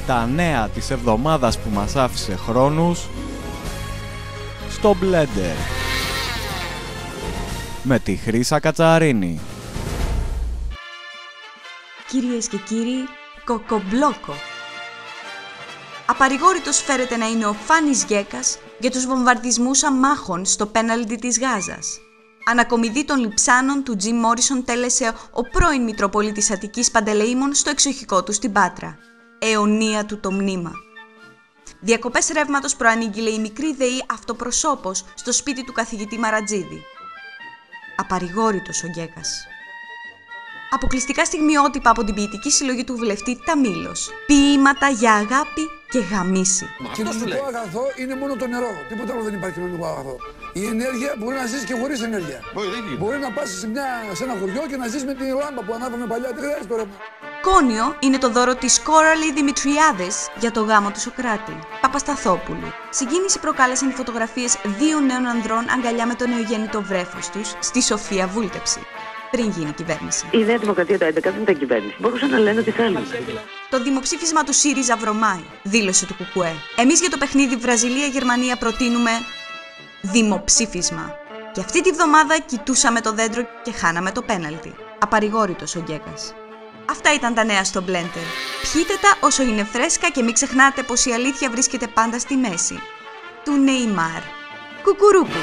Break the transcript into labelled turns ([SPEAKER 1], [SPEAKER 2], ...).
[SPEAKER 1] Τα νέα της εβδομάδας που μας άφησε χρόνους στο Blender με τη Χρύσα Κατσαρίνη.
[SPEAKER 2] Κυρίες και κύριοι, κοκομπλόκο. Απαρηγόρητος φέρεται να είναι ο Φάνης Γκέκας για τους βομβαρδισμούς αμάχων στο πέναλτι της Γάζας. Ανακομιδή των λειψάνων του Τζιμ Μόρισον τέλεσε ο πρώην Μητροπολίτης Αττικής Παντελεήμων στο εξοχικό του στην Πάτρα. Αιωνία του το μνήμα. Διακοπές ρεύματος προανήγγειλε η μικρή ΔΕΗ αυτοπροσώπος στο σπίτι του καθηγητή Μαρατζίδη. Απαρηγόρητος ο Γκέκας. Αποκλειστικά στιγμιότυπα από την ποιητική συλλογή του βουλευτή Ταμήλος. Ποίηματα για αγάπη και γαμίση.
[SPEAKER 3] Κοινωνικό αγαθό είναι μόνο το νερό. Τίποτα άλλο δεν υπάρχει κοινωνικό αγαθό. Η ενέργεια μπορεί να ζήσει και χωρίς ενέργεια. Μπορεί να πας σε ένα χωριό και να ζεις με την λάμπα που ανάβαμε παλιά. Τι χρειάζεται τώρα.
[SPEAKER 2] Κόνιο είναι το δώρο της Κόραλη Δημητριάδης για το γάμο του Σοκράτη. Παπασταθόπουλου. Συγκίνηση προκάλεσαν οι φωτογραφίες δύο νέων ανδρών αγκαλιά με το νεογέννητο βρέφος τους στη Σοφία Βούλτεψη. Πριν γίνει κυβέρνηση.
[SPEAKER 4] Η Νέα Δημοκρατία το 11 δεν ήταν κυβέρνηση. Μπορούσαν να λένε ότι θέλουν.
[SPEAKER 2] Το δημοψήφισμα του ΣΥΡΙΖΑ βρωμάει, δήλωσε του ΚΚΕ. Εμείς για το παιχνίδι Βραζιλία-Γερμανία προτείνουμε δημοψήφισμα. Και αυτή τη βδομάδα κοιτούσαμε το δέντρο και χάναμε το πέναλτι. Απαρηγόρητος ο Γκέκας. Αυτά ήταν τα νέα στο Blender. Πιείτε τα όσο είναι φρέσκα και μην ξεχνάτε πως η αλήθεια βρίσκεται πάντα στη μέση. Του Νεϊμάρ. Κουκουρούπου.